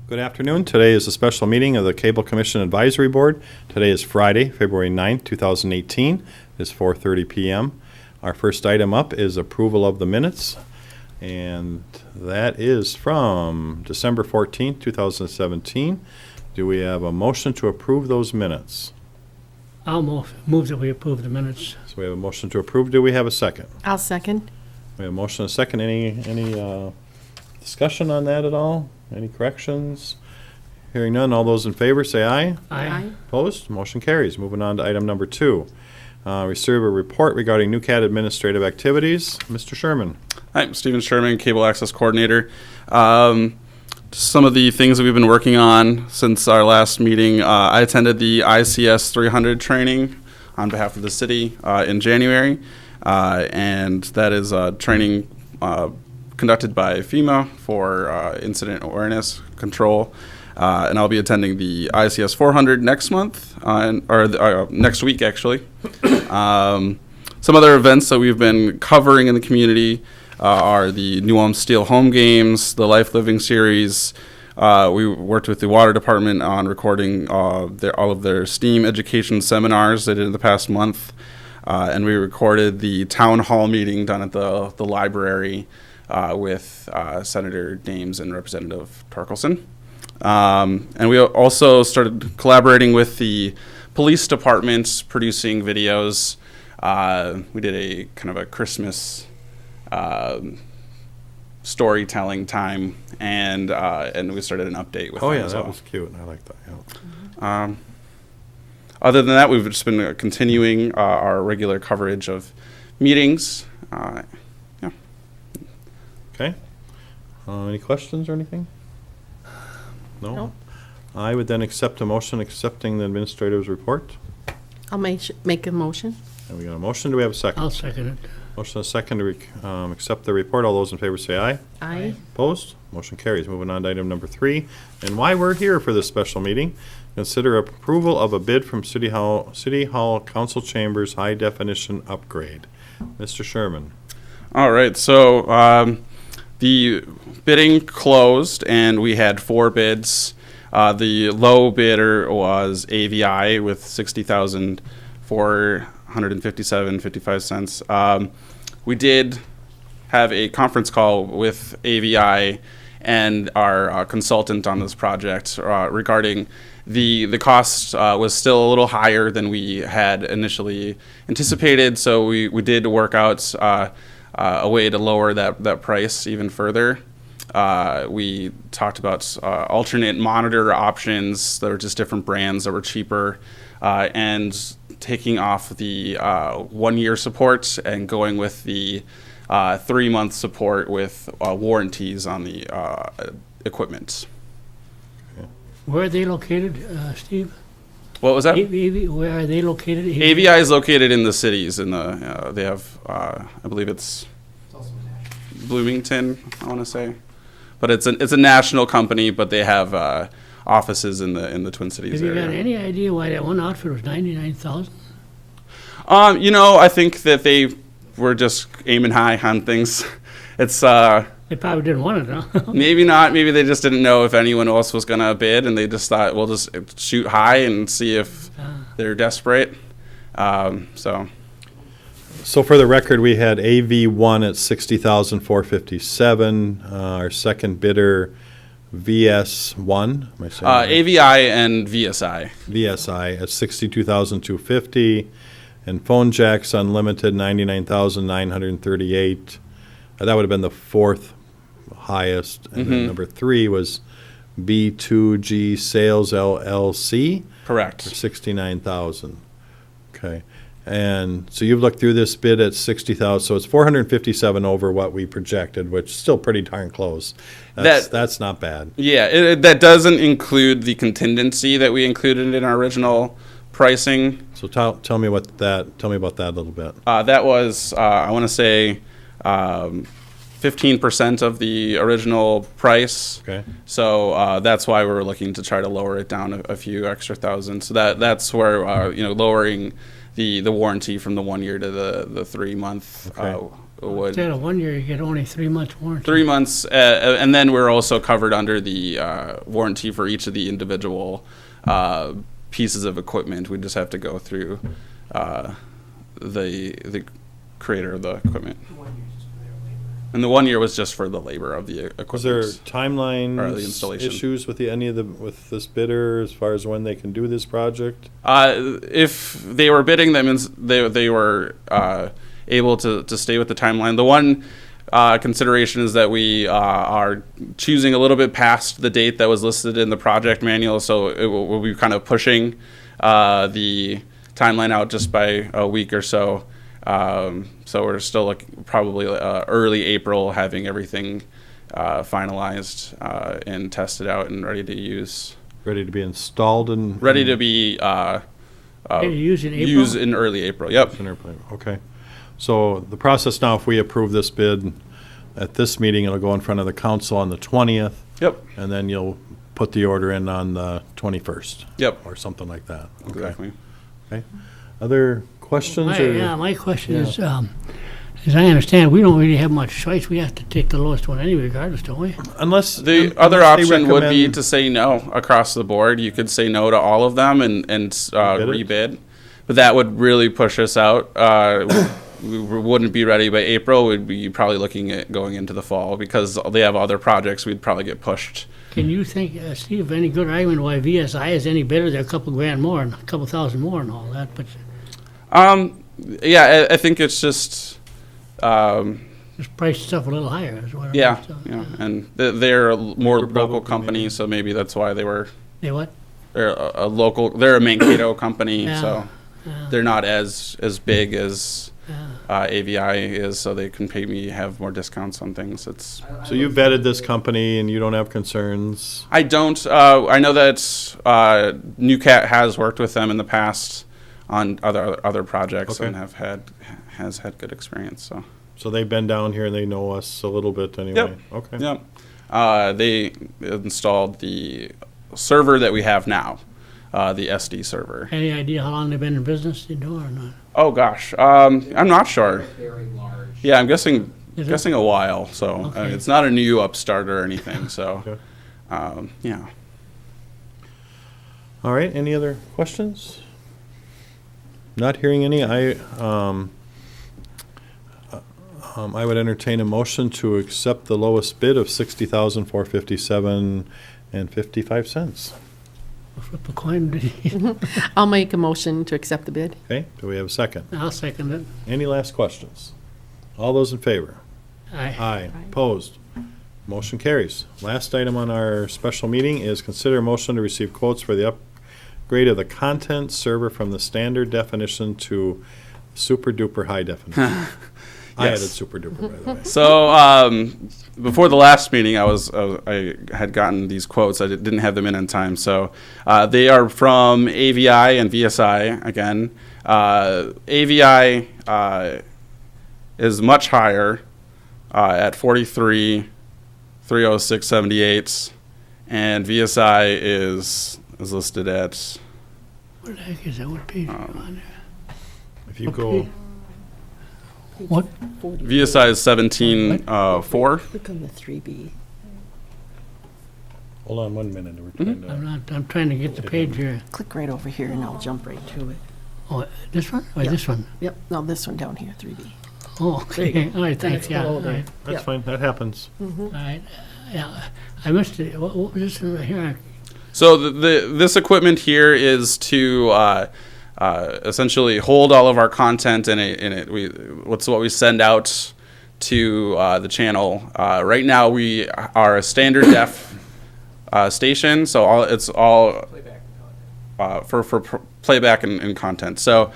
Good afternoon. Today is a special meeting of the Cable Commission Advisory Board. Today is Friday, February 9th, 2018. It's 4:30 p.m. Our first item up is approval of the minutes, and that is from December 14th, 2017. Do we have a motion to approve those minutes? I'll move that we approve the minutes. So we have a motion to approve. Do we have a second? I'll second. We have a motion and a second. Any discussion on that at all? Any corrections? Hearing none, all those in favor say aye. Aye. Opposed? Motion carries. Moving on to item number 2. Receive a report regarding NewCat administrative activities. Mr. Sherman. Hi, I'm Stephen Sherman, Cable Access Coordinator. Some of the things that we've been working on since our last meeting, I attended the ICS 300 training on behalf of the city in January, and that is training conducted by FEMA for incident awareness control. And I'll be attending the ICS 400 next month, next week actually. Some other events that we've been covering in the community are the New Ulm Steel Home Games, the Life Living Series. We worked with the water department on recording all of their STEAM education seminars they did in the past month. And we recorded the town hall meeting done at the library with Senator Dames and Representative Torkelson. And we also started collaborating with the police department, producing videos. We did a kind of a Christmas storytelling time, and we started an update with Oh, them yeah, as that well. was cute. I like that. Yeah. Other than that, we've just been continuing our regular coverage of meetings. Okay. Any questions or anything? No? No. I would then accept a motion accepting the administrator's report. I'll make a motion. And we got a motion. Do we have a second? I'll second it. Motion and a second to accept the report. All those in favor say aye. Aye. Opposed? Motion carries. Moving on to item number 3, and why we're here for this special meeting. Consider approval of a bid from City Hall Council Chambers High Definition Upgrade. Mr. Sherman. All right, so the bidding closed, and we had 4 bids. The low bidder was AVI with $60,457.55. We did have a conference call with AVI and our consultant on this project regarding the cost was still a little higher than we had initially anticipated, so we did work out a way to lower that price even further. We talked about alternate monitor options that were just different brands that were cheaper, and taking off the 1-year support and going with the 3-month support with warranties on the equipment. Where are they located, Steve? What was that? Where are they located? AVI is located in the cities. They have, I believe it's Bloomington, I want to say, but it's a national company, but they have offices in the Twin Cities Have you area. got any idea why that one outfit was $99,000? I think that they were just aiming high on things. It's They probably didn't want it, huh? maybe not. Maybe they just didn't know if anyone else was gonna bid, and they just thought we'll just shoot high and see if they're desperate. So for the record, we had AV1 at $60,457. Our second bidder, VS1. Am I saying that right? AVI and VSI. VSI at $62,250, and Phone Jacks Unlimited $99,938. That would have been the 4th highest, and then number 3 was B2G Sales LLC for Correct. $69,000. Okay, and so you've looked through this bid at $60,000, so it's $457 over what we projected, which is still pretty darn close. That's not bad. Yeah, that doesn't include the contingency that we included in our original pricing. So tell me about that a little bit. That was, I want to say, 15% of the original price. Okay. So that's why we're looking to try to lower it down a few extra thousand. So that's where lowering the warranty from the 1 year to the 3 month Okay. would. Instead of 1 year, you get only 3 months warranty. 3 months, and then we're also covered under the warranty for each of the individual pieces of equipment. We just have to go through the creator of the equipment. And the 1 year was just for the labor of the equipment. Was there Or the timeline installation. issues with with this bidder as far as when they can do this project? If they were bidding, that means they were able to stay with the timeline. The one consideration is that we are choosing a little bit past the date that was listed in the project manual, so we'll be kind of pushing the timeline out just by a week or so. So we're still probably early April, having everything finalized and tested out and ready to use. Ready to be installed and Ready to be Maybe use in April? used in early April. Yep. Okay. So the process now, if we approve this bid at this meeting, it'll go in front of the council on the 20th, Yep. and then you'll put the order in on the 21st. Yep. Or something like that. Okay. Exactly. Okay. Other questions? Yeah, my question is, as I understand, we don't really have much choice. We have to take the lowest one anyway, regardless, don't we? Unless The other unless they option would be recommend- to say no across the board. You could say no to all of them and Rebid it? rebid, but that would really push us out. We wouldn't be ready by April. We'd be probably looking at going into the fall because they have other projects. We'd probably get pushed. Can you think, Steve, any good argument why VSI is any better? They're a couple grand more and a couple thousand more and all that, but Yeah, I think it's just. just price stuff a little higher is what it Yeah, is. So, yeah, and they're a more They're local probably company, maybe- so maybe that's why they were. They what? They're a local. They're a Mankato company, Yeah, so yeah. they're not as big as Yeah. AVI is, so they can pay me have more discounts on things. It's. So you vetted this company and you don't have concerns? I don't. I know that NewCat has worked with them in the past on other projects Okay. and has had good experience. So. So they've been down here and they know us a little bit anyway? Okay. Yep. They installed the server that we have now, the SD server. Any idea how long they've been in business, you know, or not? Oh gosh, I'm not sure. Very large. Yeah, I'm guessing Is it? guessing a while. So Okay. it's not a new upstart or anything. So Okay. yeah. All right, any other questions? Not hearing any, I would entertain a motion to accept the lowest bid of $60,457.55. We'll flip a coin. Did he? I'll make a motion to accept the bid. Okay, do we have a second? I'll second it. Any last questions? All those in favor? Aye. Aye. Opposed? Motion carries. Last item on our special meeting is consider motion to receive quotes for the upgrade of the content server from the standard definition to super duper high definition. I Yes. added super duper, by the way. So before the last meeting, I had gotten these quotes. I didn't have them in time. So they are from AVI and VSI again. AVI is much higher at 43,306.78, and VSI is listed at. What the heck is that? What page are you on there? If you go, What? VSI is 17.4. Click on the 3B. hold on 1 minute. We're trying to, I'm trying to get the page here. Click right over here and I'll jump right to it. Oh, this one? Or Yeah. this one? Yep, no, this one down here, 3B. Oh, okay. All right, thanks, it's yeah. below All there. right. that's Yep. fine, that happens. All right. Yeah, I missed it. What was this right here? So this equipment here is to essentially hold all of our content in it. What's what we send out to the channel. Right now we are a standard def station, so it's all for playback and content. So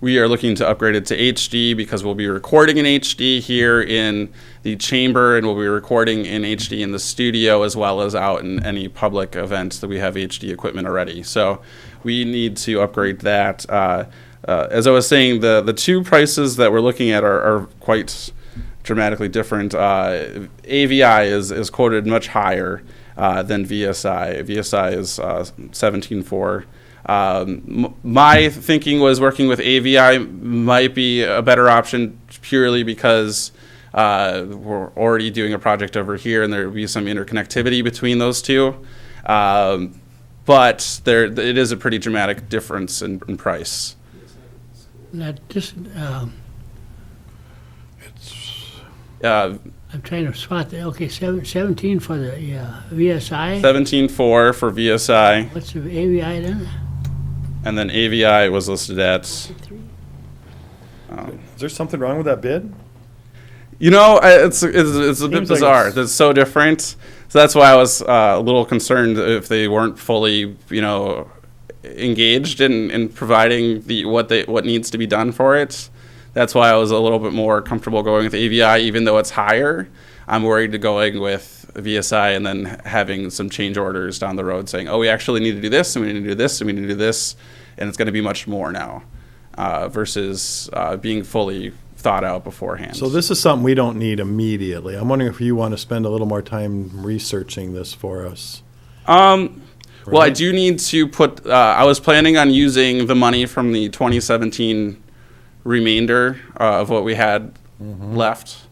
we are looking to upgrade it to HD because we'll be recording in HD here in the chamber, and we'll be recording in HD in the studio as well as out in any public events that we have HD equipment already. So we need to upgrade that. As I was saying, the two prices that we're looking at are quite dramatically different. AVI is quoted much higher than VSI. VSI is 17.4. My thinking was working with AVI might be a better option purely because we're already doing a project over here and there will be some interconnectivity between those two. But it is a pretty dramatic difference in price. That just, I'm trying to spot the, okay, 17 for the VSI. 17.4 for VSI, What's the AVI then? and then AVI was listed at. Three. Is there something wrong with that bid? You know, it's a bit Seems like bizarre. it's- That's so different. So that's why I was a little concerned if they weren't fully, engaged in providing what needs to be done for it. That's why I was a little bit more comfortable going with AVI, even though it's higher. I'm worried to going with VSI and then having some change orders down the road saying, oh, we actually need to do this, and we need to do this, and we need to do this, and it's going to be much more now versus being fully thought out beforehand. So this is something we don't need immediately. I'm wondering if you want to spend a little more time researching this for us. Well, I Right. do need to put. I was planning on using the money from the 2017 remainder of what we had left,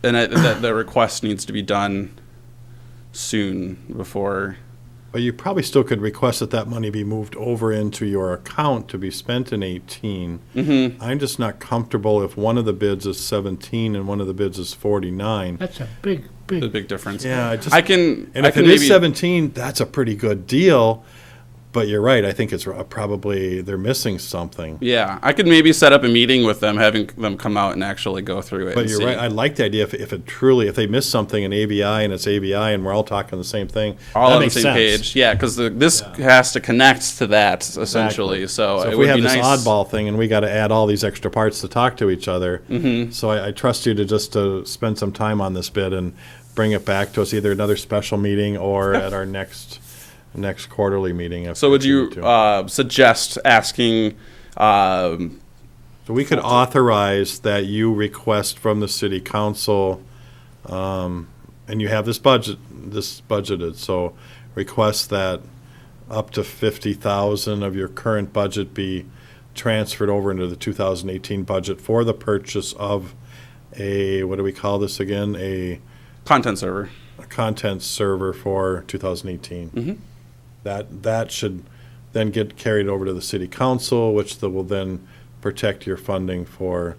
and the request needs to be done soon before. But you probably still could request that that money be moved over into your account to be spent in 18. Mm-hmm. I'm just not comfortable if one of the bids is 17 and one of the bids is 49. That's a big, The big, big difference. Yeah, I can. And I if can it is maybe. 17, that's a pretty good deal. But you're right, I think it's probably, they're missing something. Yeah, I could maybe set up a meeting with them, having them come out and actually go through it. But and you're see. right, I like the idea if they miss something in ABI and it's ABI and we're all talking the same thing. All that on the makes same sense. page. Yeah, because this has to connect to that essentially. Exactly. So, So it if would we have be this nice. oddball thing and we got to add all these extra parts to talk to each other, Mm-hmm. so I trust you to just spend some time on this bid and bring it back to us, either another special meeting or at our next quarterly meeting. if So would you need to. suggest asking? So we could authorize that you request from the city council, and you have this budgeted, so request that up to 50,000 of your current budget be transferred over into the 2018 budget for the purchase of what do we call this again? A Content server. content server for 2018. That should then get carried over to the city council, which will then protect your funding for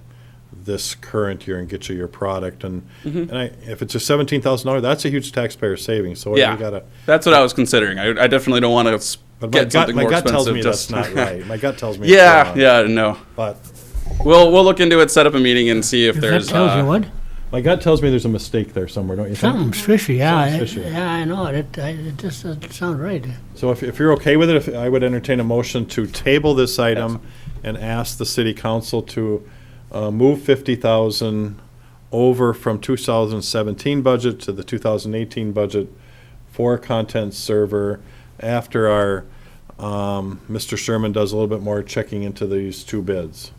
this current year and get you your product. And if it's a $17,000, that's a huge taxpayer savings. So Yeah. we gotta. That's what I was considering. I definitely don't want to But get something my more gut tells expensive. me just that's not right. My gut tells me. it's Yeah, wrong. yeah, no. But We'll look into it. Set up a meeting and see if that there's. tells you what? my gut tells me there's a mistake there somewhere, don't you think? Something's fishy, yeah. Something's fishy. Yeah, I know, it just doesn't sound right. So if you're okay with it, I would entertain a motion to table this item and ask the city council to move 50,000 over from 2017 budget to the 2018 budget for a content server after our, Mr. Sherman does a little bit more checking into these two bids.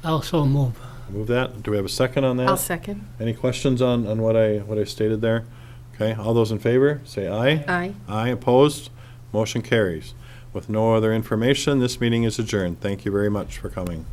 Also move. Move that. Do we have a second on that? I'll second. Any questions on what I stated there? Okay, all those in favor, say aye. Aye. Aye, opposed, motion carries. With no other information, this meeting is adjourned. Thank you very much for coming.